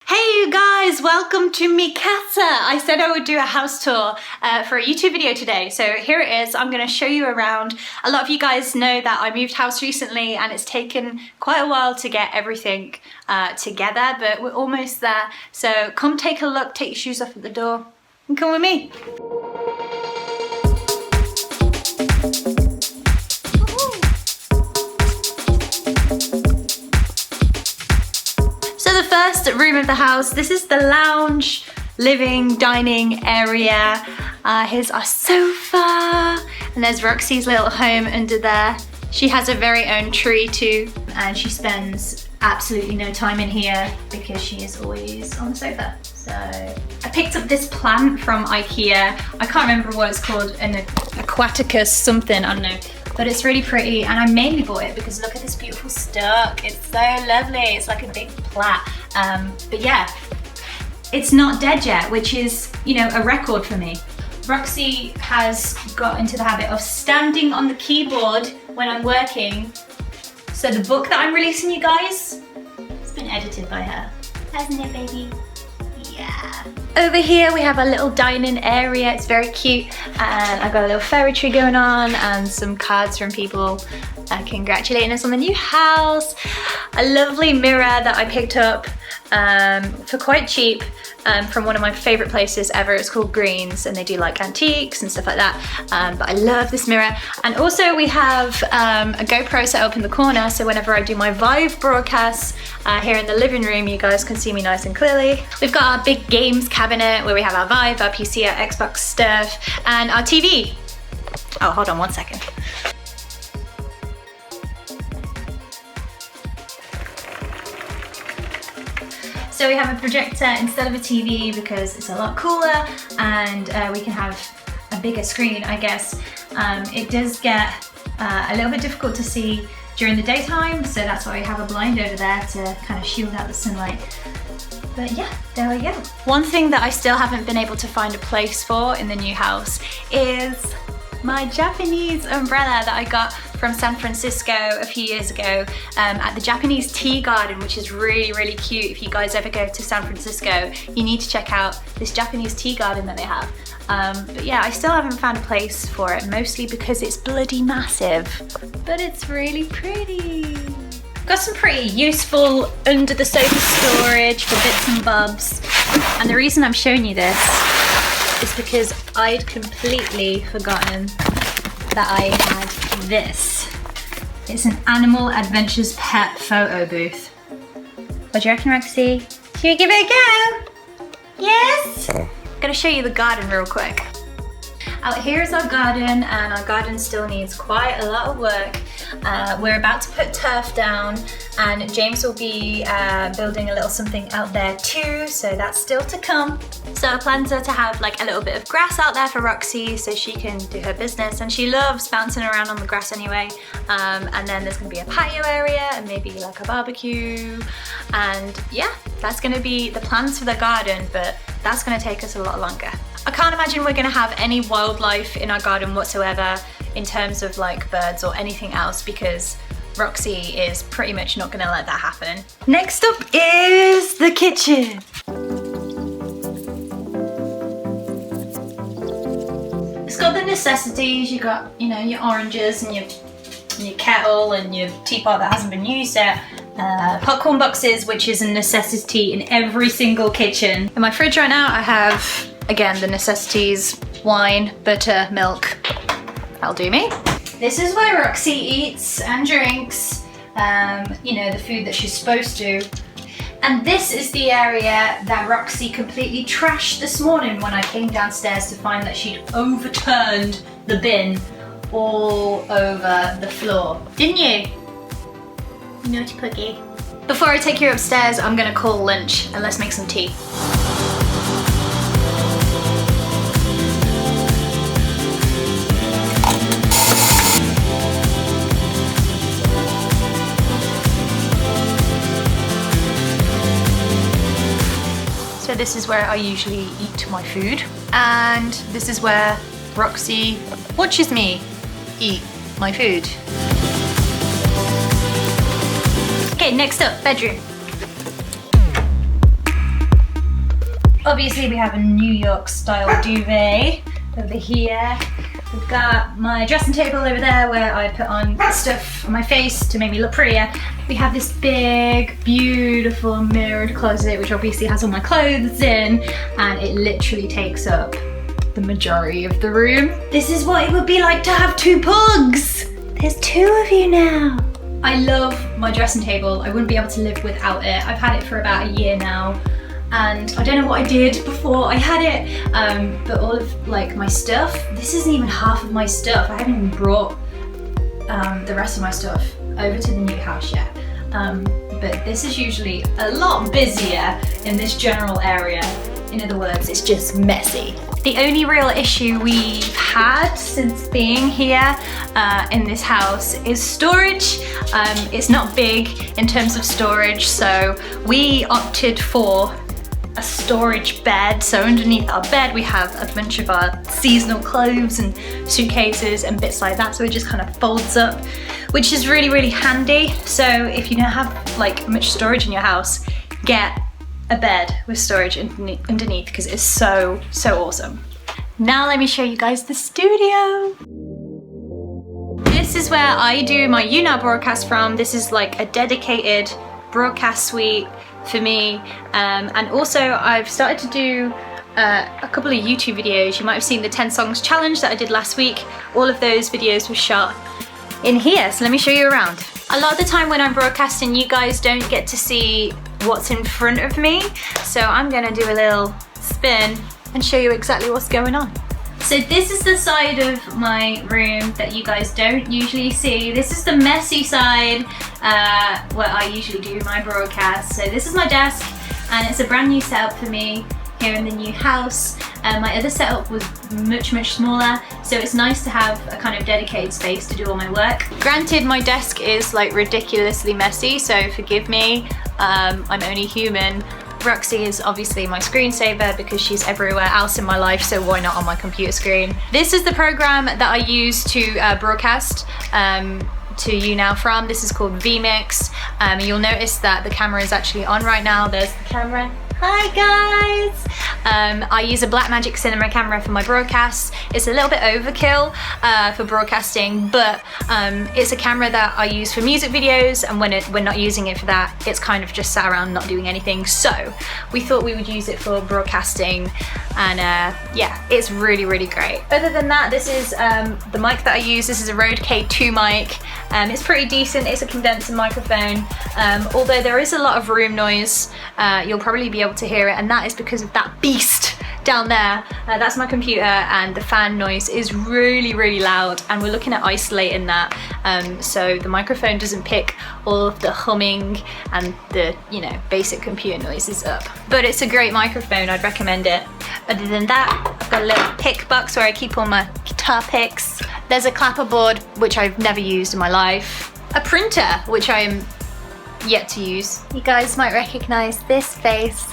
Hey you guys, welcome to me casa. I said I would do a house tour for a YouTube video today, so here it is. I'm going to show you around. A lot of you guys know that I moved house recently and it's taken quite a while to get everything together, but we're almost there. So come take a look, take your shoes off at the door and come with me. So the first room of the house, this is the lounge, living, dining area. Here's our sofa, and there's Roxy's little home under there. She has her very own tree too, and she spends absolutely no time in here because she is always on the sofa. So I picked up this plant from IKEA. I can't remember what it's called, an aquaticus something, I don't know. But it's really pretty, and I mainly bought it because look at this beautiful stalk. It's so lovely. It's like a big plait. But yeah, it's not dead yet, which is, you know, a record for me. Roxy has got into the habit of standing on the keyboard when I'm working. So the book that I'm releasing, you guys, it's been edited by her. Hasn't it, baby? Yeah. Over here we have a little dining area. It's very cute, and I've got a little fairy tree going on and some cards from people congratulating us on the new house. A lovely mirror that I picked up for quite cheap from one of my favorite places ever. It's called Greens, and they do like antiques and stuff like that, but I love this mirror. And also we have a GoPro set up in the corner, so whenever I do my Vive broadcasts here in the living room, you guys can see me nice and clearly. We've got our big games cabinet where we have our Vive, our PC, our Xbox stuff, and our TV. Oh, hold on one second. So we have a projector instead of a TV because it's a lot cooler, and we can have a bigger screen, I guess. It does get a little bit difficult to see during the daytime, so that's why we have a blind over there to kind of shield out the sunlight. But yeah, there we go. One thing that I still haven't been able to find a place for in the new house is my Japanese umbrella that I got from San Francisco a few years ago at the Japanese tea garden, which is really, really cute. If you guys ever go to San Francisco, you need to check out this Japanese tea garden that they have. But yeah, I still haven't found a place for it, mostly because it's bloody massive, but it's really pretty. Got some pretty useful under the sofa storage for bits and bobs. And the reason I'm showing you this is because I'd completely forgotten that I had this. It's an Animal Adventures pet photo booth. What do you reckon, Roxy? Should we give it a go? Yes? I'm gonna show you the garden real quick. Out here is our garden, and our garden still needs quite a lot of work. We're about to put turf down, and James will be building a little something out there too, so that's still to come. So our plans are to have like a little bit of grass out there for Roxy so she can do her business, and she loves bouncing around on the grass anyway. And then there's gonna be a patio area and maybe like a barbecue, and yeah, that's gonna be the plans for the garden, but that's gonna take us a lot longer. I can't imagine we're gonna have any wildlife in our garden whatsoever in terms of like birds or anything else, because Roxy is pretty much not gonna let that happen. Next up is the kitchen. It's got the necessities. You got, you know, your oranges and your kettle and your teapot that hasn't been used yet. Popcorn boxes, which is a necessity in every single kitchen. In my fridge right now, I have, again, the necessities: wine, butter, milk. That'll do me. This is where Roxy eats and drinks, you know, the food that she's supposed to. And this is the area that Roxy completely trashed this morning when I came downstairs to find that she'd overturned the bin all over the floor. Didn't you? Naughty puggy. Before I take you upstairs, I'm gonna call lunch and let's make some tea. So this is where I usually eat my food, and this is where Roxy watches me eat my food. Okay, next up, bedroom. Obviously we have a New York style duvet over here. We've got my dressing table over there where I put on stuff on my face to make me look prettier. We have this big, beautiful mirrored closet which obviously has all my clothes in, and it literally takes up the majority of the room. This is what it would be like to have 2 pugs. There's 2 of you now. I love my dressing table. I wouldn't be able to live without it. I've had it for about a year now, and I don't know what I did before I had it, but all of like my stuff, this isn't even half of my stuff. I haven't even brought the rest of my stuff over to the new house yet. But this is usually a lot busier in this general area. In other words, it's just messy. The only real issue we've had since being here in this house is storage. It's not big in terms of storage, so we opted for a storage bed. So underneath our bed we have a bunch of our seasonal clothes and suitcases and bits like that, so it just kind of folds up, which is really, really handy. So if you don't have like much storage in your house, get a bed with storage underneath because it's so awesome. Now let me show you guys the studio. This is where I do my YouNow broadcast from. This is like a dedicated broadcast suite for me, and also I've started to do a couple of YouTube videos. You might have seen the 10 songs challenge that I did last week. All of those videos were shot in here, so let me show you around. A lot of the time when I'm broadcasting, you guys don't get to see what's in front of me, so I'm gonna do a little spin and show you exactly what's going on. So this is the side of my room that you guys don't usually see. This is the messy side where I usually do my broadcast. So this is my desk, and it's a brand new setup for me here in the new house. My other setup was much smaller, so it's nice to have a kind of dedicated space to do all my work. Granted, my desk is like ridiculously messy, so forgive me. I'm only human. Roxy is obviously my screensaver because she's everywhere else in my life, so why not on my computer screen? This is the program that I use to broadcast to YouNow from. This is called vMix. You'll notice that the camera is actually on right now. There's the camera. Hi guys! I use a Blackmagic Cinema camera for my broadcasts. It's a little bit overkill for broadcasting, but it's a camera that I use for music videos, and when we're not using it for that, it's kind of just sat around not doing anything. So we thought we would use it for broadcasting, and yeah, it's really great. Other than that, this is the mic that I use. This is a Rode K2 mic. It's pretty decent. It's a condenser microphone. Although there is a lot of room noise, you'll probably be able to hear it, and that is because of that beast down there. That's my computer, and the fan noise is really loud, and we're looking at isolating that so the microphone doesn't pick all of the humming and the, you know, basic computer noises up. But it's a great microphone, I'd recommend it. Other than that, I've got a little pick box where I keep all my guitar picks. There's a clapper board, which I've never used in my life. A printer, which I am yet to use. You guys might recognize this face.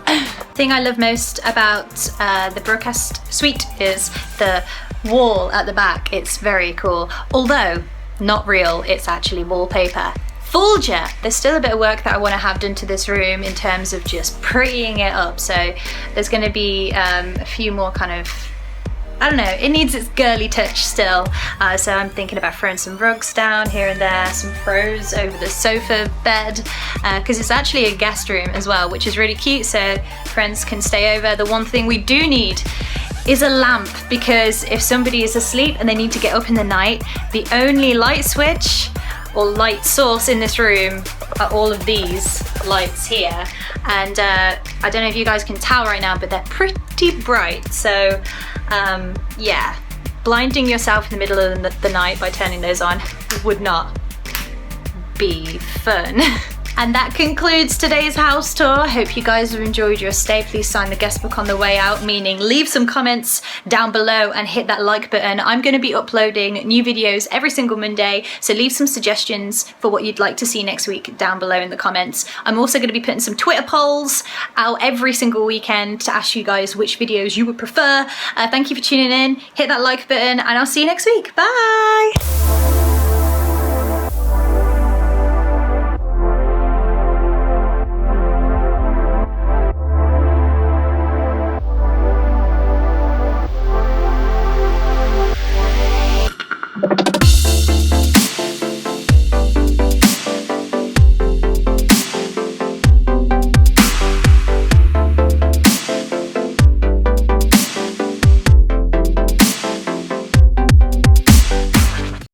The thing I love most about the broadcast suite is the wall at the back. It's very cool. Although not real, it's actually wallpaper. Folger! There's still a bit of work that I want to have done to this room in terms of just prettying it up. So there's going to be a few more kind of, I don't know, it needs its girly touch still. So I'm thinking about throwing some rugs down here and there, some throws over the sofa bed, because it's actually a guest room as well, which is really cute, so friends can stay over. The one thing we do need is a lamp, because if somebody is asleep and they need to get up in the night, the only light switch or light source in this room are all of these lights here. And I don't know if you guys can tell right now, but they're pretty bright. So yeah, blinding yourself in the middle of the night by turning those on would not be fun. And that concludes today's house tour. Hope you guys have enjoyed your stay. Please sign the guest book on the way out, meaning leave some comments down below and hit that like button. I'm going to be uploading new videos every single Monday, so leave some suggestions for what you'd like to see next week down below in the comments. I'm also going to be putting some Twitter polls out every single weekend to ask you guys which videos you would prefer. Thank you for tuning in. Hit that like button, and I'll see you next week. Bye!